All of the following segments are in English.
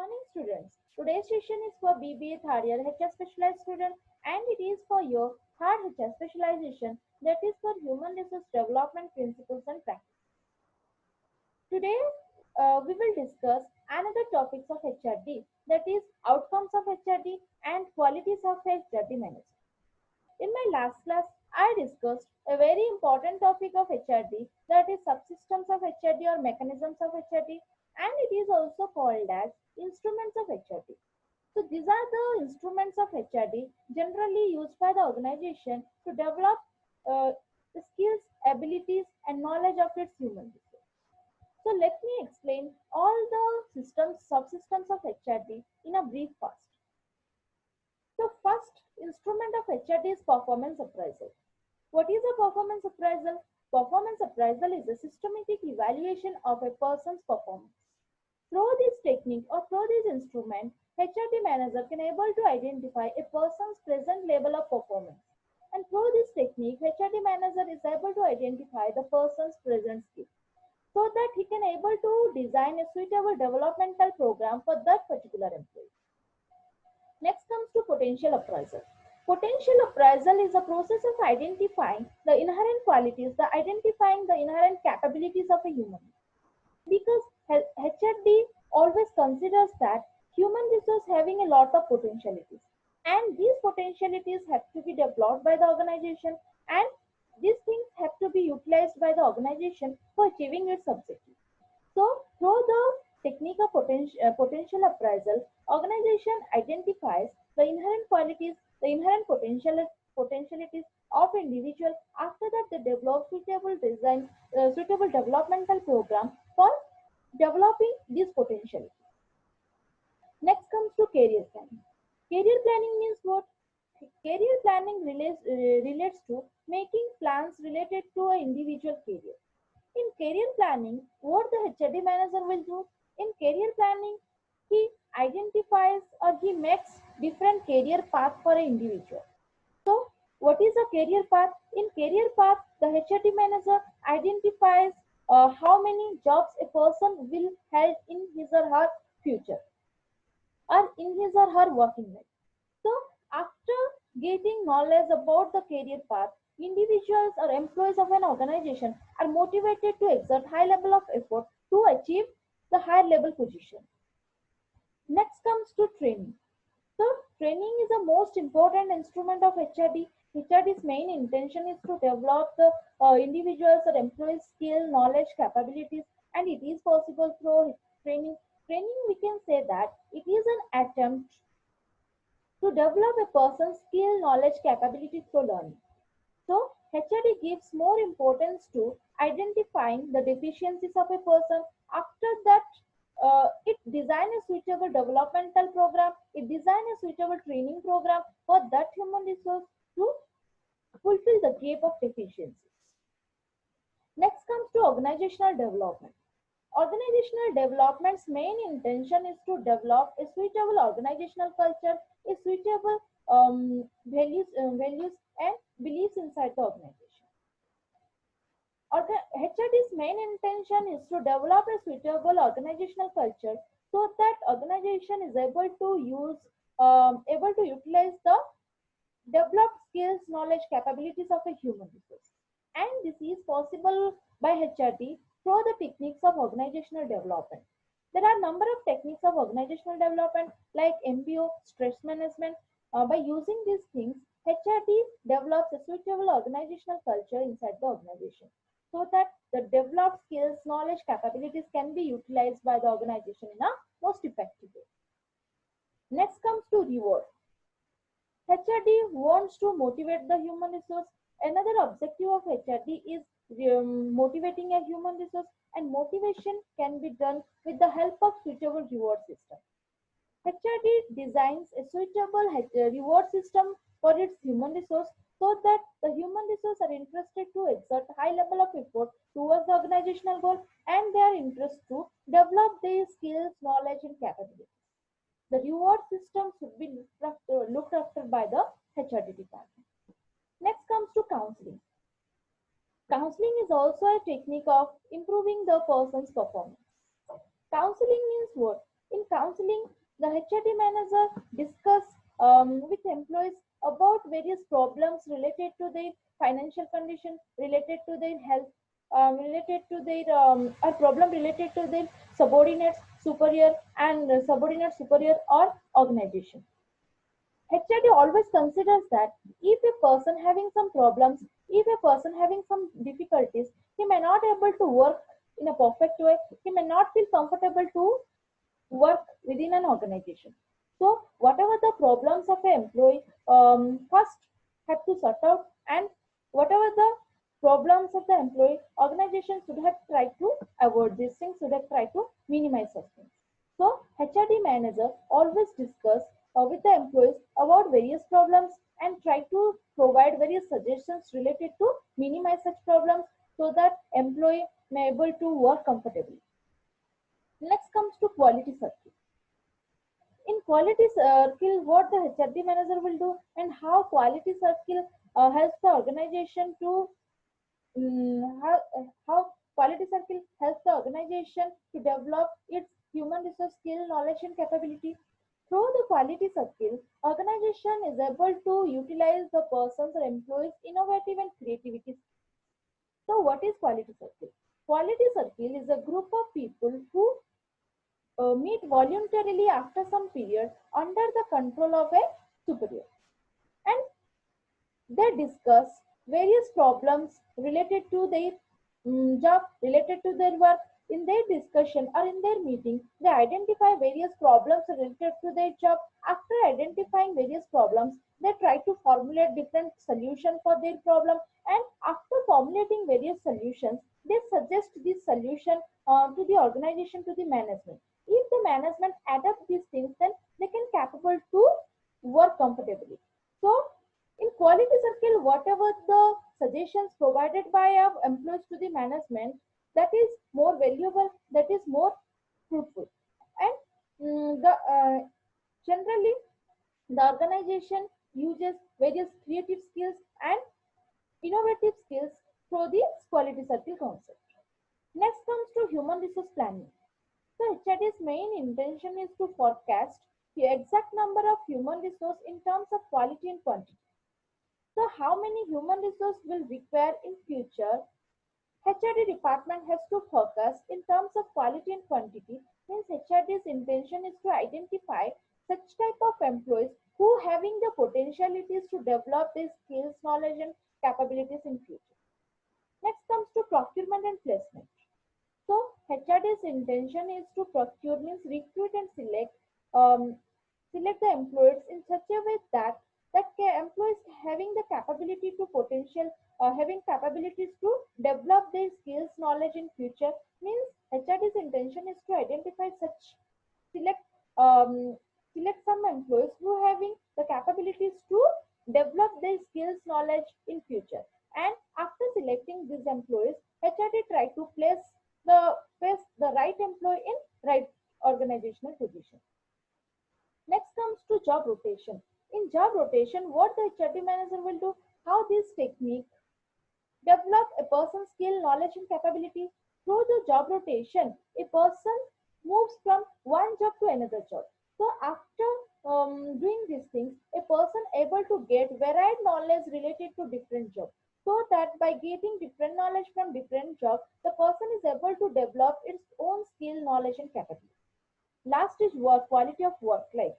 morning, students. Today's session is for BBA third year HR specialized student, and it is for your third HR specialization, that is for human resource development principles and practice. Today, we will discuss another topics of HRD, that is outcomes of HRD and qualities of HRD manager. In my last class, I discussed a very important topic of HRD, that is subsystems of HRD or mechanisms of HRD, and it is also called as instruments of HRD. So these are the instruments of HRD generally used by the organization to develop the skills, abilities, and knowledge of its human resources. So let me explain all the systems, subsystems of HRD in a brief fast. So first instrument of HRD is performance appraisal. What is a performance appraisal? Performance appraisal is a systematic evaluation of a person's performance. Through this technique or through this instrument, HRD manager can able to identify a person's present level of performance. And through this technique, HRD manager is able to identify the person's present skill, so that he can able to design a suitable developmental program for that particular employee. Next comes to potential appraisal. Potential appraisal is a process of identifying the inherent qualities, identifying the inherent capabilities of a human. Because HRD always considers that human resource having a lot of potentialities, and these potentialities have to be developed by the organization, and these things have to be utilized by the organization for achieving its objective. So through the technique of potential appraisal, organization identifies the inherent qualities, the inherent potentialities of individual. After that, they develop suitable developmental program for developing these potentialities. Next comes to career planning. Career planning means what? Career planning relates to making plans related to an individual career. In career planning, what the HRD manager will do? In career planning, he identifies or he makes different career path for an individual. So, what is a career path? In career path, the HRD manager identifies how many jobs a person will have in his or her future, or in his or her working life. So, after getting knowledge about the career path, individuals or employees of an organization are motivated to exert high level of effort to achieve the higher level position. Next comes to training. So, training is the most important instrument of HRD. HRD's main intention is to develop the individuals or employees' skill, knowledge, capabilities, and it is possible through training. Training, we can say that it is an attempt to develop a person's skill, knowledge, capability through learning. So, HRD gives more importance to identifying the deficiencies of a person. After that, it design a suitable developmental program, it design a suitable training program for that human resource to fulfill the gap of deficiencies. Next comes to organizational development. Organizational development's main intention is to develop a suitable organizational culture, a suitable values and beliefs inside the organization. HRD's main intention is to develop a suitable organizational culture so that organization is able to utilize the developed skills, knowledge, capabilities of a human resource. And this is possible by HRD through the techniques of organizational development. There are a number of techniques of organizational development like MBO, stress management. By using these things, HRD develops a suitable organizational culture inside the organization so that the developed skills, knowledge, capabilities can be utilized by the organization in a most effective way. Next comes to reward. HRD wants to motivate the human resource. Another objective of HRD is motivating a human resource, and motivation can be done with the help of suitable reward system. HRD designs a suitable reward system for its human resource so that the human resource are interested to exert high level of effort towards the organizational goal, and they are interested to develop their skills, knowledge, and capabilities. The reward system should be looked after by the HRD department. Next comes to counseling. Counseling is also a technique of improving the person's performance. Counseling means what? In counseling, the HRD manager discuss with employees about various problems related to their financial condition, related to their health, related to their or problem related to their subordinates, superior and subordinate superior or organization. HRD always considers that if a person having some problems, if a person having some difficulties, he may not able to work in a perfect way. He may not feel comfortable to work within an organization. So whatever the problems of an employee, first have to sort out, and whatever the problems of the employee, organization should have tried to avoid these things, should have tried to minimize such things. So HRD manager always discuss with the employees about various problems and try to provide various suggestions related to minimize such problems so that employee may able to work comfortably. Next comes to quality circle. In quality circle, what the HRD manager will do and how quality circle helps the organization to how quality circle helps the organization to develop its human resource skill, knowledge, and capability. Through the quality circle, organization is able to utilize the person's or employees' innovative and creativity. So, what is quality circle? Quality circle is a group of people who meet voluntarily after some period under the control of a superior, and they discuss various problems related to their job, related to their work. In their discussion or in their meeting, they identify various problems related to their job. After identifying various problems, they try to formulate different solutions for their problem. And after formulating various solutions, they suggest this solution to the organization, to the management. If the management adapt these things, then they can capable to work comfortably. So in quality circle, whatever the suggestions provided by our employees to the management, that is more valuable, that is more fruitful. And the generally the organization uses various creative skills and innovative skills through the quality circle concept. Next comes to human resource planning. So HRD's main intention is to forecast the exact number of human resource in terms of quality and quantity. So how many human resource will require in future? HRD department has to focus in terms of quality and quantity. Means HRD's intention is to identify such type of employees who having the potentialities to develop their skills, knowledge, and capabilities in future. Next comes to procurement and placement. So HRD's intention is to procure means recruit and um, select the employees in such a way that employees having the capability to potential having capabilities to develop their skills knowledge in future. Means HRD's intention is to identify such select select some employees who having the capabilities to develop their skills knowledge in future. And after selecting these employees, HRD try to place the right employee in right organizational position. Next comes to job rotation. In job rotation, what the HRD manager will do, how this technique develop a person's skill, knowledge, and capability. Through the job rotation, a person moves from one job to another job. So after doing these things, a person able to get varied knowledge related to different jobs. So that by getting different knowledge from different jobs, the person is able to develop its own skill, knowledge, and capability. Last is work quality of work life.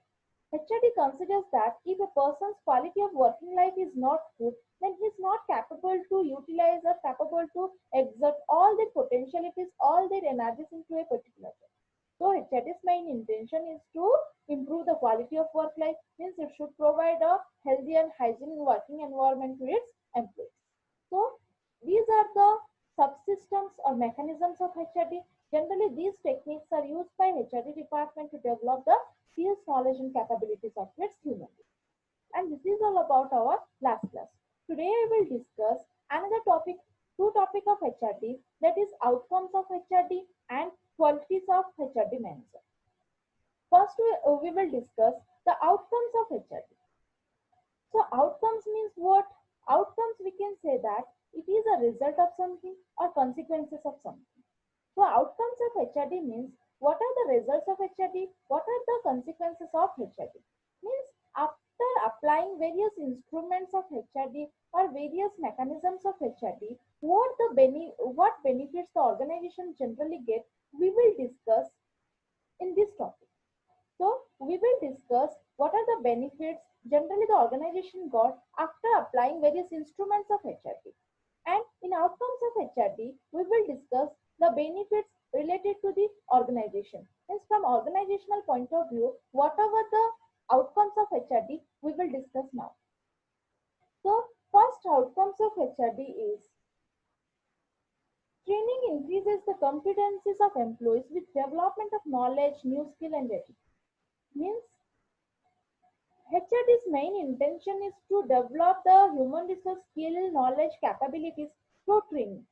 HRD considers that if a person's quality of working life is not good, then he is not capable to utilize or capable to exert all their potentialities, all their energies into a particular job. So HRD's main intention is to improve the quality of work life, means it should provide a healthy and hygienic working environment to its employees. So these are the subsystems or mechanisms of HRD. Generally, these techniques are used by HRD department to develop the skills, knowledge, and capabilities of its human beings. And this is all about our last class. Today I will discuss another topic, two topic of HRD, that is outcomes of HRD and qualities of HRD manager. First, we will discuss the outcomes of HRD. So outcomes means what? Outcomes we can say that it is a result of something or consequences of something. So outcomes of HRD means What are the results of HRD? What are the consequences of HRD? Means after applying various instruments of HRD or various mechanisms of HRD, what benefits the organization generally get, we will discuss in this topic. So we will discuss what are the benefits generally the organization got after applying various instruments of HRD. And in outcomes of HRD, we will discuss the benefits related to the organization. Means from organizational point of view, whatever the outcomes of HRD, we will discuss now. So first outcomes of HRD is training increases the competencies of employees with development of knowledge, new skill and attitude. Means HRD's main intention is to develop the human resource skill, knowledge, capabilities through training.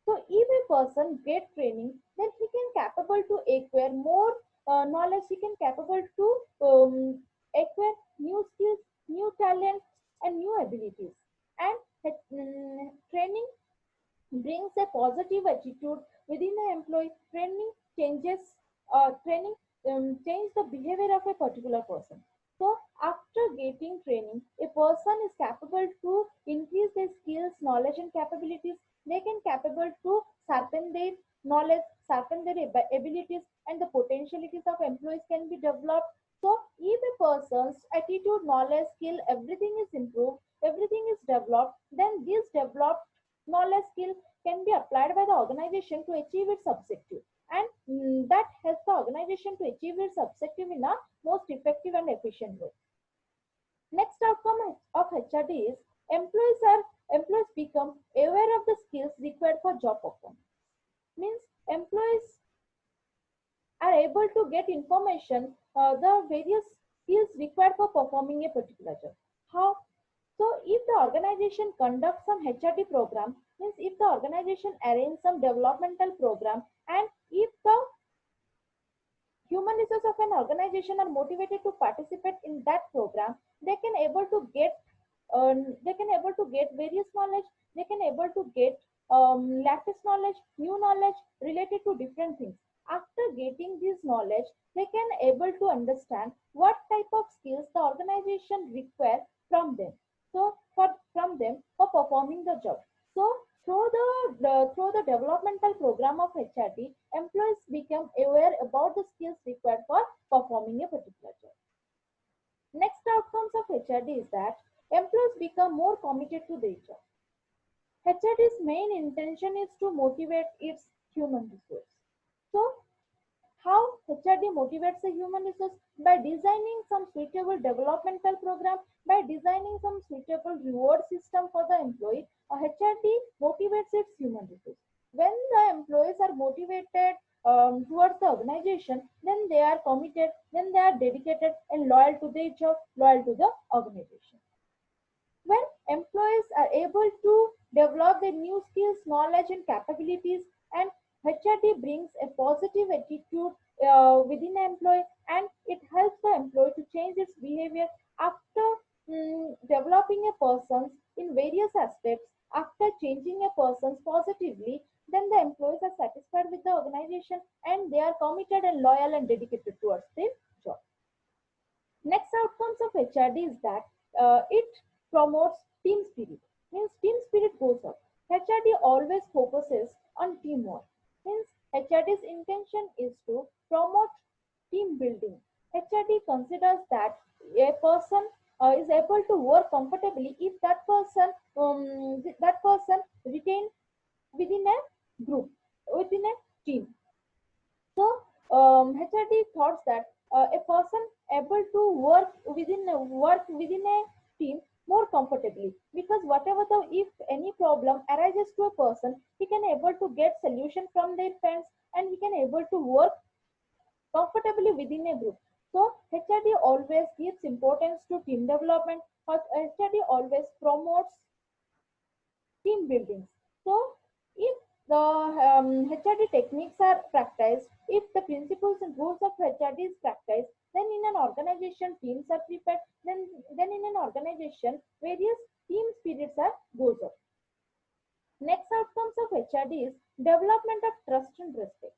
So if a person get training, then he can capable to acquire more knowledge. He can capable to acquire new skills, new talents, and new abilities. And training brings a positive attitude within the employee. Training change the behavior of a particular person. So after getting training, a person is capable to increase their skills, knowledge, and capabilities. They can capable to sharpen their knowledge, sharpen their abilities, and the potentialities of employees can be developed. So if a person's attitude, knowledge, skill, everything is improved, everything is developed, then this developed knowledge skill can be applied by the organization to achieve its objective, and that helps the organization to achieve its objective in a most effective and efficient way. Next outcome of HRD is employees become aware of the skills required for job performance. Means employees are able to get information, the various skills required for performing a particular job. How? So if the organization conducts some HRD program, means if the organization arranges some developmental program, and if the human resource of an organization are motivated to participate in that program, they can able to get various knowledge. They can able to get latest knowledge, new knowledge related to different things. After getting this knowledge, they can able to understand what type of skills the organization require from them. So from them for performing the job. So through the developmental program of HRD, employees become aware about the skills required for performing a particular job. Next outcomes of HRD is that employees become more committed to their job. HRD's main intention is to motivate its human resource. So how HRD motivates the human resource? By designing some suitable developmental program, by designing some suitable reward system for the employee, HRD motivates its human resource. When the employees are motivated towards the organization, then they are committed, then they are dedicated and loyal to their job, loyal to the organization. When employees are able to develop their new skills, knowledge, and capabilities, and HRD brings a positive attitude within the employee, and it helps the employee to change its behavior after developing a person in various aspects. After changing a person positively, then the employees are satisfied with the organization and they are committed and loyal and dedicated towards their job. Next outcomes of HRD is that it promotes team spirit. Means team spirit goes up. HRD always focuses on teamwork. Means HRD's intention is to promote team building. HRD considers that a person is able to work comfortably if that person retain within a group, within a team. So HRD thoughts that a person able to work within a team more comfortably, because whatever the if any problem arises to a person, he can able to get solution from their friends and he can able to work comfortably within a group. So HRD always gives importance to team development. HRD always promotes team buildings. So, if the HRD techniques are practiced, if the principles and rules of HRD is practiced, then in an organization teams are prepared. Then in an organization various team spirits are goes up. Next outcomes of HRD is development of trust and respect.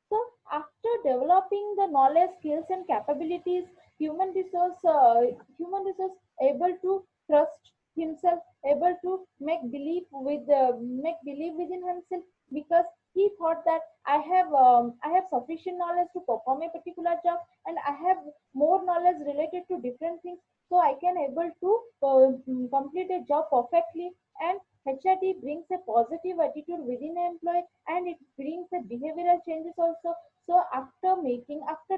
So after developing the knowledge, skills, and capabilities, human resource able to trust himself, able to make believe within himself, because he thought that I have sufficient knowledge to perform a particular job, and I have more knowledge related to different things, so I can able to complete a job perfectly. And HRD brings a positive attitude within an employee, and it brings a behavioral changes also. So after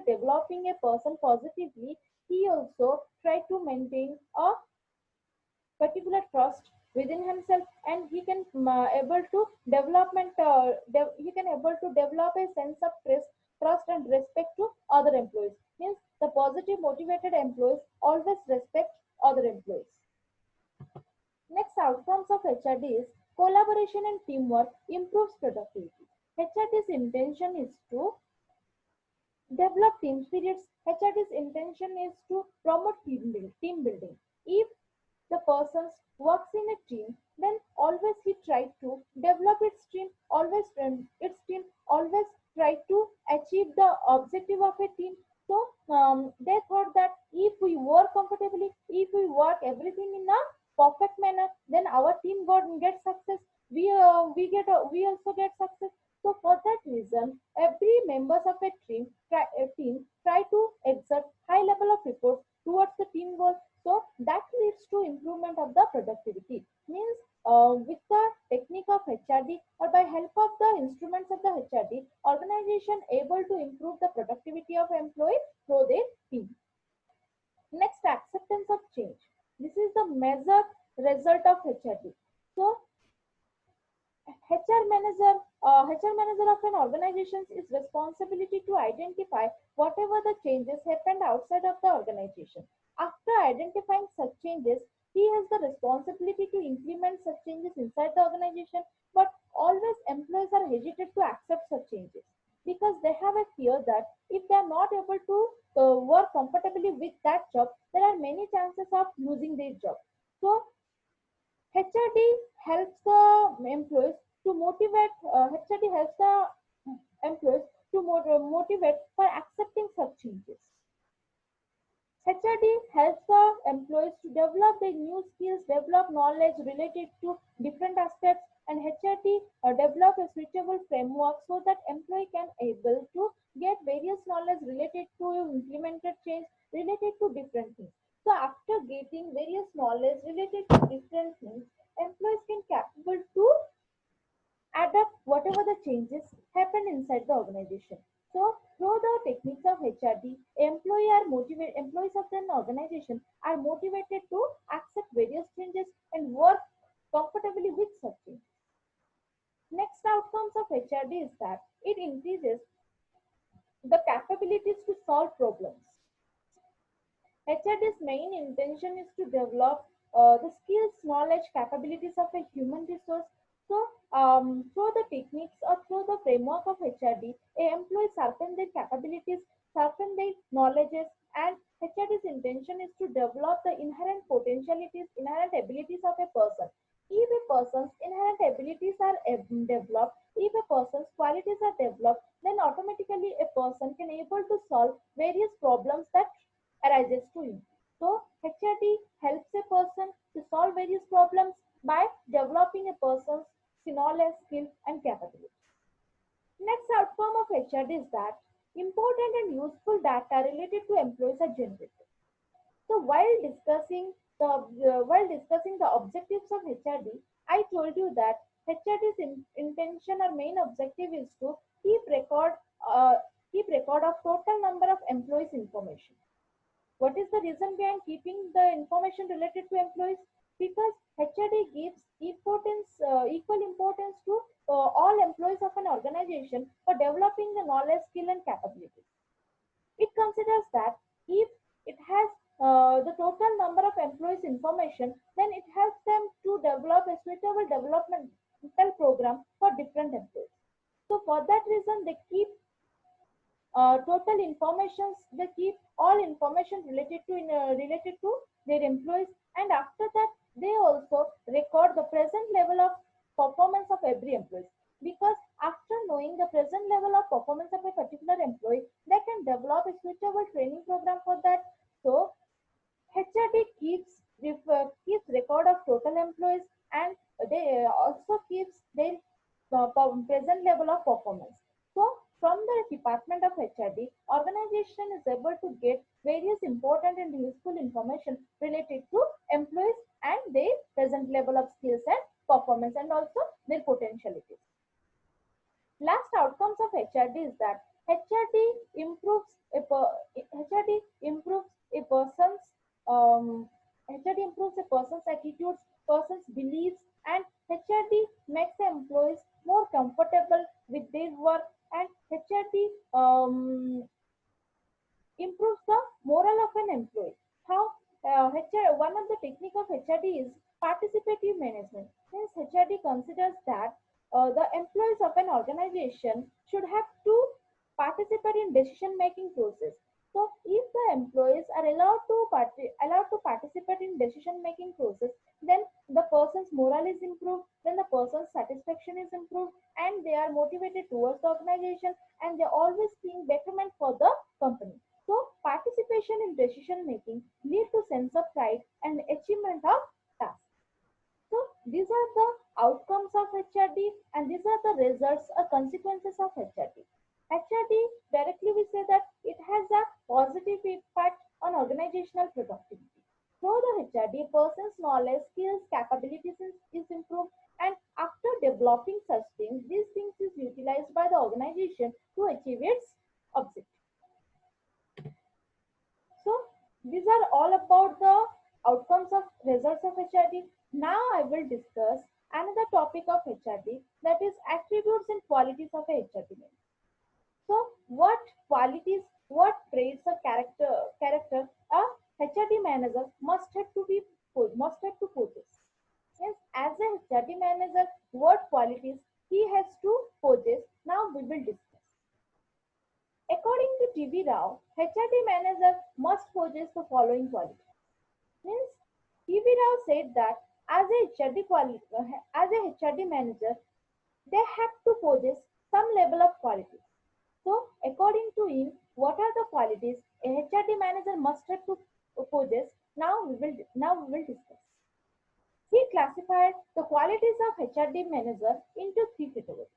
developing a person positively, he also try to maintain a particular trust within himself, and he can able to he can able to develop a sense of trust and respect to other employees. Means the positive motivated employees always respect other employees. Next outcomes of HRD is collaboration and teamwork improves productivity. HRD's intention is to develop team spirits. HRD's intention is to promote team building. If the persons works in a team, then always he try to develop its team always try to achieve the objective of a team. So they thought that if we work comfortably, if we work everything in a perfect manner, then our team get success. We also get success. So for that reason, every members of a team try to exert high level of effort towards the team goal. So that leads to improvement of the productivity. Means with the technique of HRD, or by help of the instruments of the HRD, organization able to improve the productivity of employee through their team. Next, acceptance of change. This is the measure result of HRD. So HR manager of an organization is responsibility to identify whatever the changes happened outside of the organization. After identifying such changes, he has the responsibility to implement such changes inside the organization. But always employees are hesitant to accept such changes, because they have a fear that if they are not able to work comfortably with that job, there are many chances of losing their job. So HRD helps the employees to motivate. HRD helps the employees to motivate for accepting such changes. HRD helps the employees to develop their new skills, develop knowledge related to different aspects, and HRD develop a suitable framework so that employee can able to get various knowledge related to implemented change related to different things. So after getting various knowledge related to different things, employees can capable to adapt whatever the changes happen inside the organization. So through the techniques of HRD, employees of an organization are motivated to accept various changes and work comfortably with such changes. Next outcomes of HRD is that it increases the capabilities to solve problems. HRD's main intention is to develop the skills, knowledge, capabilities of a human resource. So, through the techniques or through the framework of HRD, a employee sharpen their capabilities, sharpen their knowledges, and HRD's intention is to develop the inherent potentialities, inherent abilities of a person. If a person's inherent abilities are developed, if a person's qualities are developed, then automatically a person can able to solve various problems that arises to him. So HRD helps a person to solve various problems by developing a person's knowledge, skill, and capability. Next outcome of HRD is that important and useful data related to employees are generated. So while discussing the objectives of HRD, I told you that HRD's intention or main objective is to keep record uh, keep record of total number of employees information. What is the reason behind keeping the information related to employees? Because HRD gives equal importance to all employees of an organization for developing the knowledge, skill, and capabilities. It considers that if it has the total number of employees information, then it helps them to develop a suitable developmental program for different employees. So for that reason, they keep total information. They keep all information related to their employees, and after that, they also record the present level of performance of every employee, because After knowing the present level of performance of a particular employee, they can develop a suitable training program for that. So HRD keeps record of total employees, and they also keeps their present level of performance. So from the department of HRD, organization is able to get various important and useful information related to employees and their present level of skills and performance, and also their potentialities. Last outcomes of HRD is that HRD HRD improves a person's HRD improves a person's attitudes, person's beliefs, and HRD makes the employees more comfortable with their work, and HRD improves the morale of an employee. How one of the technique of HRD is participative management. Means HRD considers that the employees of an organization should have to participate in decision making process. So if the employees are allowed to participate in decision making process, then the person's morale is improved, then the person's satisfaction is improved, and they are motivated towards the organization, and they're always seeing betterment for the company. So participation in decision making lead to sense of pride and achievement of tasks. So these are the outcomes of HRD, and these are the results or consequences of HRD. HRD directly we say that it has a positive impact on organizational productivity. Through the HRD, a person's knowledge, skills, capabilities is improved, and after developing such things, these things is utilized by the organization to achieve its objective. So these are all about the outcomes of results of HRD. Now I will discuss another topic of HRD, that is attributes and qualities of a HRD manager. So what qualities, what traits or character a HRD manager must have to possess. Yes, as a HRD manager, what qualities he has to possess. Now we will discuss. According to TV Rao, HRD manager must possess the following qualities. Means TV Rao said that as a HRD manager, they have to possess some level of qualities. So, according to him, what are the qualities a HRD manager must have to possess? Now we will discuss. He classified the qualities of HRD manager into three categories.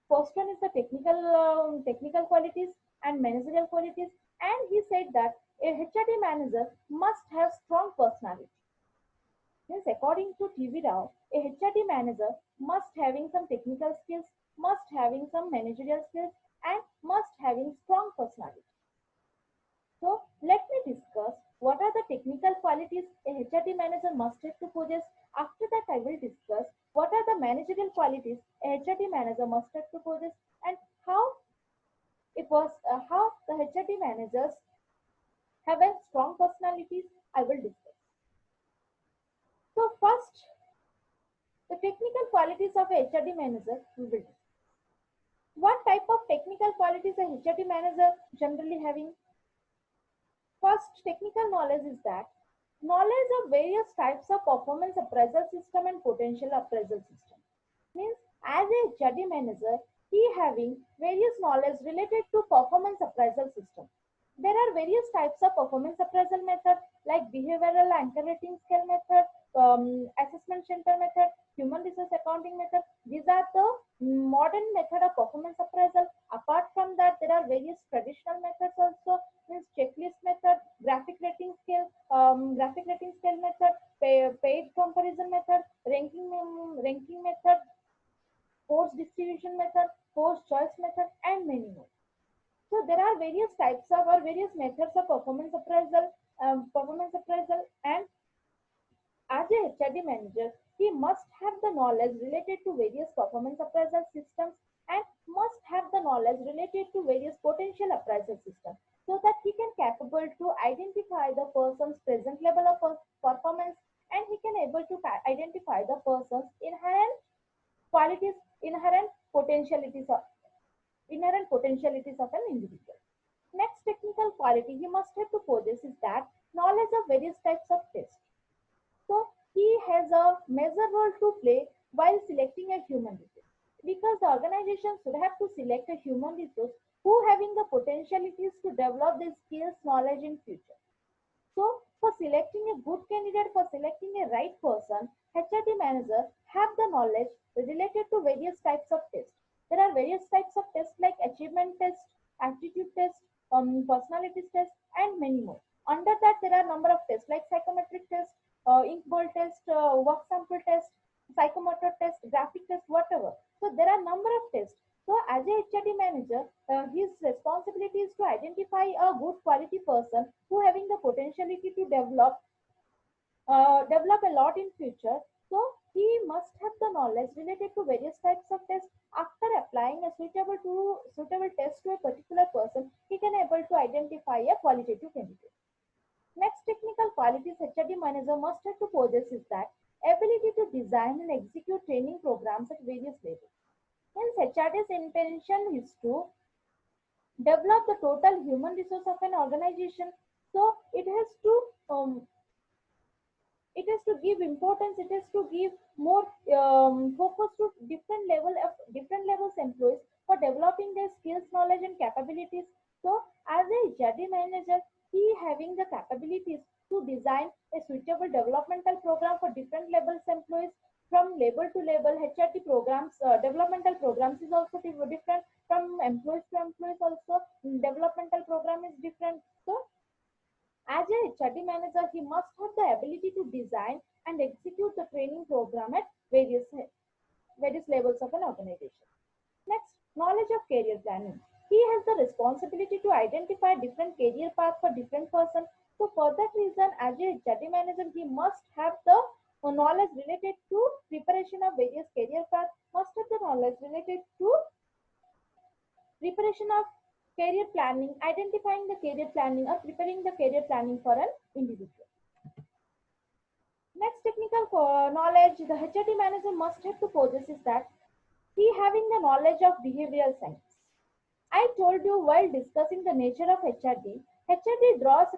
First one is the technical qualities and managerial qualities, and he said that a HRD manager must have strong personality. Means according to TV Rao, a HRD manager must having some technical skills, must having some managerial skills, and must having strong personality. So let me discuss what are the technical qualities a HRD manager must have to possess. After that, I will discuss what are the managerial qualities a HRD manager must have to possess, and how the HRD managers have a strong personalities. I will discuss. So first, the technical qualities of a HRD manager we will discuss. What type of technical qualities a HRD manager generally having? First, technical knowledge is that knowledge of various types of performance appraisal system and potential appraisal system. Means as a HRD manager, he having various knowledge related to performance appraisal system. There are various types of performance appraisal method like behavioral anchor rating scale method, assessment center method, human resource accounting method. These are the modern method of performance appraisal. Apart from that, there are various traditional methods also. Means checklist method, graphic rating scale method, paid comparison method, ranking method, force distribution method, force choice method, and many more. So there are various types of or various methods of performance appraisal, and as a HRD manager, he must have the knowledge related to various performance appraisal systems and must have the knowledge related to various potential appraisal systems, so that he can capable to identify the person's present level of performance, and he can able to identify the person's inherent qualities, inherent potentialities of an individual. Next technical quality he must have to possess is that knowledge of various types of tests. So he has a major role to play while selecting a human resource. because the organization should have to select a human resource who having the potentialities to develop their skills, knowledge in future. So, for selecting a good candidate, for selecting a right person, HRD manager have the knowledge related to various types of tests. There are various types of tests like achievement test, aptitude test, personality test, and many more. Under that, there are number of tests like psychometric test, ink ball test, work sample test, psychomotor test, graphic test, whatever. So there are number of tests. So as a HRD manager, his responsibility is to identify a good quality person who having the potentiality to develop a lot in future. So he must have the knowledge related to various types of tests. After applying a suitable test to a particular person, he can able to identify a qualitative candidate. Next technical qualities HRD manager must have to possess is that ability to design and execute training programs at various levels. Hence, HRD's intention is to develop the total human resource of an organization. So it has to give importance, it has to give more focus to different levels employees for developing their skills, knowledge and capabilities. So as a HRD manager, he having the capabilities to design a suitable developmental program for different levels employees. From level to level, HRD programs, developmental programs is also different. From employees to employees also, developmental program is different. So as a HRD manager, he must have the ability to design and execute the training program at various levels of an organization. Next, knowledge of career planning. He has the responsibility to identify different career paths for different person. So for that reason, as a HRD manager, he must have the knowledge related to preparation of various career paths, must have the knowledge related to preparation of career planning, identifying the career planning or preparing the career planning for an individual. Next technical knowledge the HRD manager must have to possess is that he having the knowledge of behavioral science. I told you while discussing the nature of HRD, HRD draws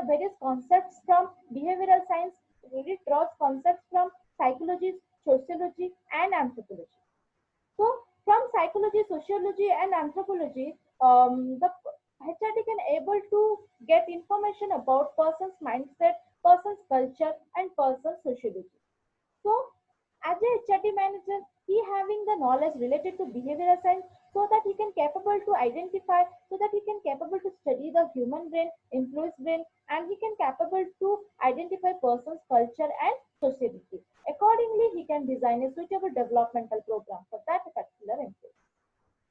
various concepts from behavioral science, it draws concepts from psychology, sociology, and anthropology. So, from psychology, sociology, and anthropology, the HRD can able to get information about person's mindset, person's culture, and person's sociology. So, as a HRD manager, he having the knowledge related to behavioral science so that he can capable to identify, so that he can capable to study the human brain, employee's brain, and he can capable to identify person's culture and society. Accordingly, he can design a suitable developmental program for that particular employee.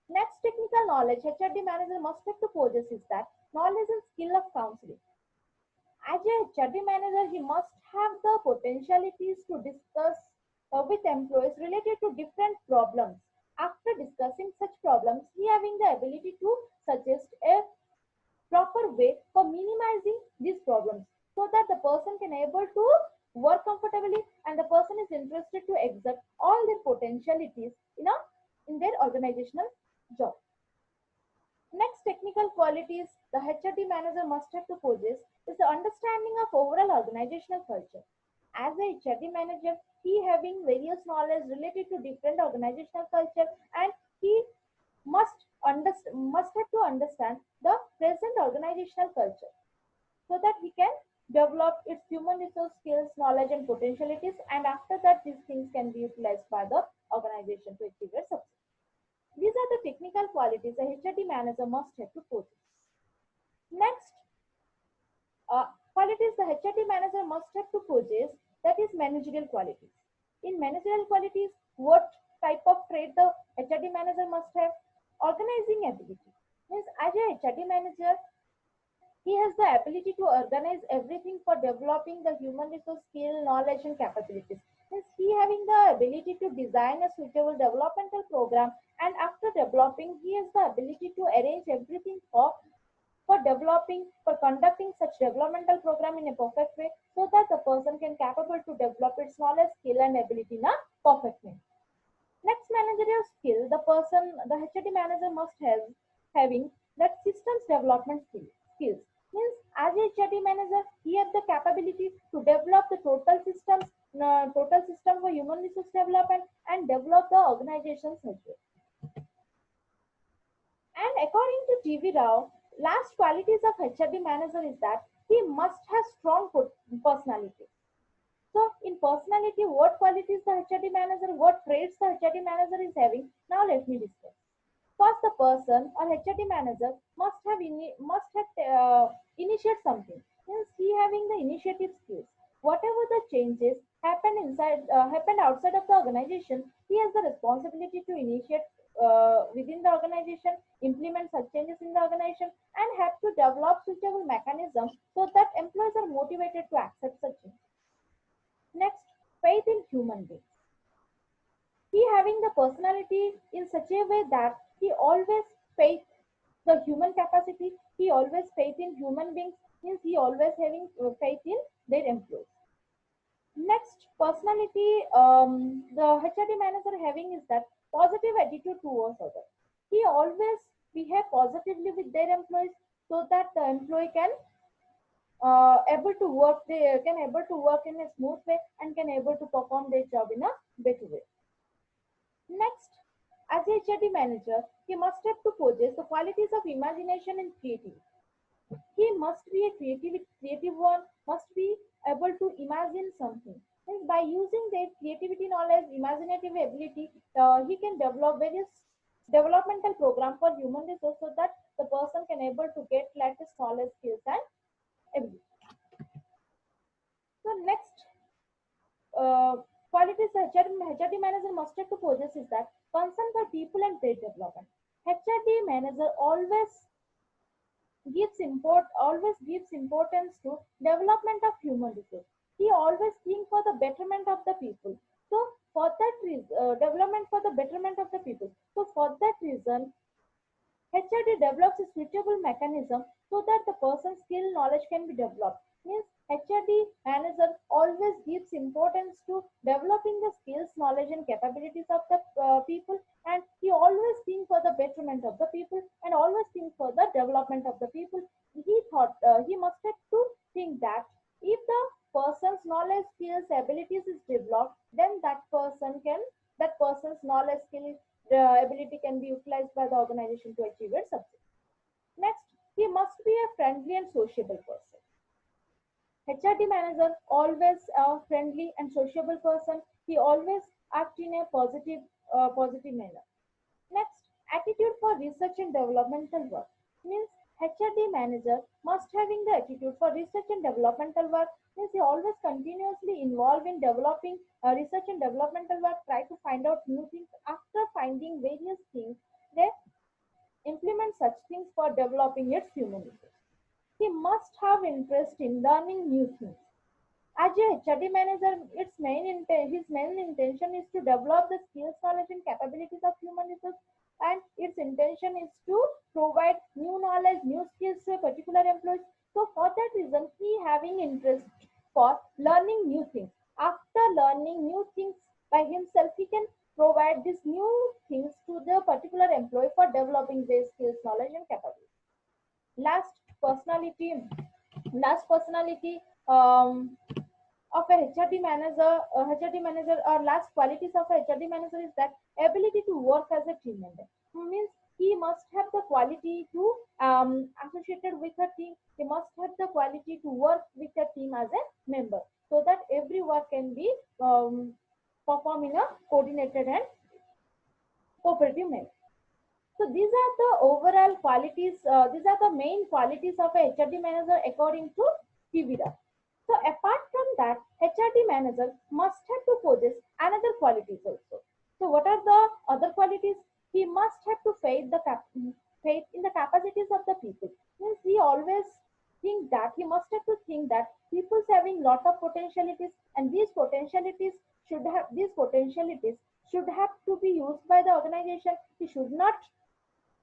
Next technical knowledge HRD manager must have to possess is that knowledge and skill of counseling. As a HRD manager, he must have the potentialities to discuss with employees related to different problems. After discussing such problems, he having the ability to suggest a proper way for minimizing these problems so that the person can able to work comfortably and the person is interested to exert all their potentialities in their organizational job. Next technical qualities the HRD manager must have to possess is the understanding of overall organizational culture. As a HRD manager, he having various knowledge related to different organizational culture and he must have to understand the present organizational culture so that he can develop its human resource skills, knowledge and potentialities and after that these things can be utilized by the organization to achieve their success. These are the technical qualities a HRD manager must have to possess. Next, qualities the HRD manager must have to possess that is managerial qualities. In managerial qualities, what type of trait the HRD manager must have? Organizing ability. Means as a HRD manager, he has the ability to organize everything for developing the human resource skill, knowledge, and capabilities. Means he having the ability to design a suitable developmental program, and after developing, he has the ability to arrange everything for conducting such developmental program in a perfect way, so that the person can capable to develop its knowledge, skill, and ability in a perfect way. Next managerial skill, the HRD manager must have having that systems development skills. Means as a HRD manager, he has the capability to develop the total systems total system for human resource development and develop the organization's culture. And according to TV Rao, last qualities of HRD manager is that he must have strong personality. So in personality, what qualities the HRD manager, what traits the HRD manager is having? Now let me discuss. First, the person or HRD manager must have initiate something. Means he having the initiative skills. Whatever the changes happen outside of the organization, he has the responsibility to initiate within the organization, implement such changes in the organization, and have to develop suitable mechanism so that employees are motivated to accept such change. Next, faith in human beings. He having the personality in such a way that he always faith the human capacity, he always faith in human beings, means he always having faith in their employees. Next, personality the HRD manager having is that positive attitude towards others. He always behave positively with their employees so that the employee can able to work they can able to work in a smooth way and can able to perform their job in a better way. Next, as a HRD manager, he must have to possess the qualities of imagination and creativity. He must be a creative one, must be able to imagine something. And by using their creativity knowledge, imaginative ability, he can develop various developmental program for human resource so that the person can able to get latest knowledge, skills, and ability. So next, uh, qualities HRD manager must have to possess is that concern for people and their development. HRD manager always gives importance to development of human resource. He always think for the betterment of the people. So for that reason, development for the betterment of the people. So for that reason, HRD develops a suitable mechanism so that the person's skill knowledge can be developed. Means HRD manager always gives importance to developing the skills, knowledge, and capabilities of the people, and he always think for the betterment of the people and always think for the development of the people. He thought he must have to think that if the person's knowledge, skills, abilities is developed, then that person's knowledge, skill, ability can be utilized by the organization to achieve its objective. Next, he must be a friendly and sociable person. HRD manager always a friendly and sociable person. He always act in a positive manner. Next, attitude for research and developmental work means HRD manager must having the attitude for research and developmental work means he always continuously involved in developing research and developmental work, try to find out new things. After finding various things, they implement such things for developing its human resource. He must have interest in learning new things. As a HRD manager, his main intention is to develop the skills, knowledge, and capabilities of human resource, and its intention is to provide new knowledge, new skills to a particular employee. So, for that reason, he having interest for learning new things. After learning new things by himself, he can provide these new things to the particular employee for developing their skills, knowledge, and capabilities. Last personality, last personality. Of a HRD manager or last qualities of a HRD manager is that ability to work as a team member. Means he must have the quality to associated with a team. He must have the quality to work with a team as a member, so that every work can be performed in a coordinated and cooperative manner. So these are the overall qualities. These are the main qualities of a HRD manager according to TVDA. So apart from that, HRD manager must have to possess another qualities also. So what are the other qualities? He must have to faith in the capacities of the people. Means he always he must have to think that people's having lot of potentialities, and these potentialities should have to be used by the organization. He should not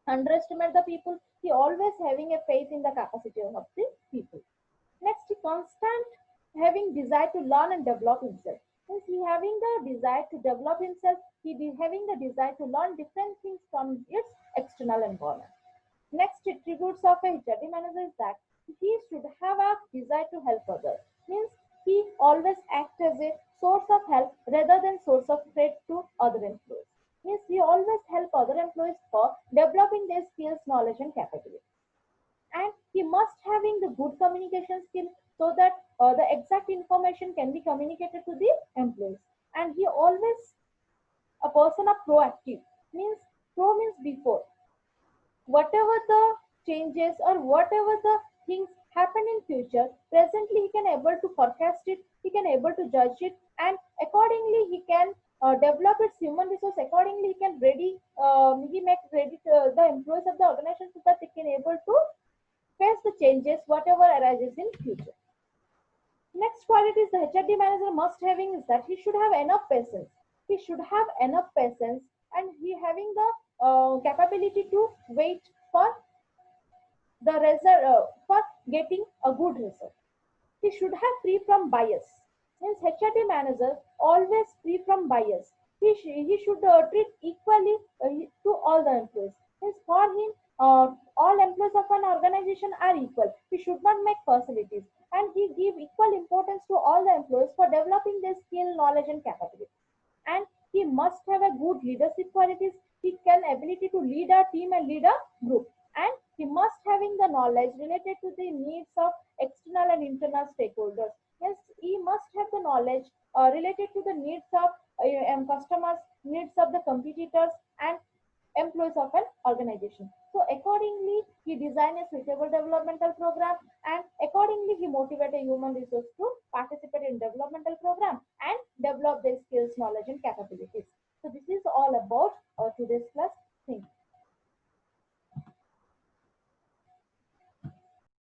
underestimate the people. He always having a faith in the capacity of the people. Next, he constant having desire to learn and develop himself. Since he having the desire to develop himself, having the desire to learn different things from its external environment. Next attributes of a HRD manager is that he should have a desire to help others. Means he always acts as a source of help rather than source of threat to other employees. Means he always help other employees for developing their skills, knowledge, and capability. And he must having the good communication skill so that the exact information can be communicated to the employees. And he always a person of proactive means pro means before whatever the changes or whatever the things happen in future, presently he can able to forecast it, he can able to judge it, and accordingly he can develop its human resource. Accordingly he can ready, he make ready the employees of the organization so that they can able to face the changes whatever arises in future. Next qualities the HRD manager must having is that he should have enough patience. He should have enough patience, and he having the capability to wait for the result, for getting a good result. He should have free from bias. Means HRD manager always free from bias. He should treat equally to all the employees. Means for him, all employees of an organization are equal. He should not make facilities, and he give equal importance to all the employees for developing their skill, knowledge, and capability. And he must have a good leadership qualities. He can ability to lead a team and lead a group, and he must having the knowledge related to the needs of external and internal stakeholders. Yes, he must have the knowledge related to the needs of customers, needs of the competitors, and employees of an organization. So accordingly, he designed a suitable developmental program, and accordingly he motivated human resource to participate in developmental program and develop their skills, knowledge, and capabilities. So this is all about today's class.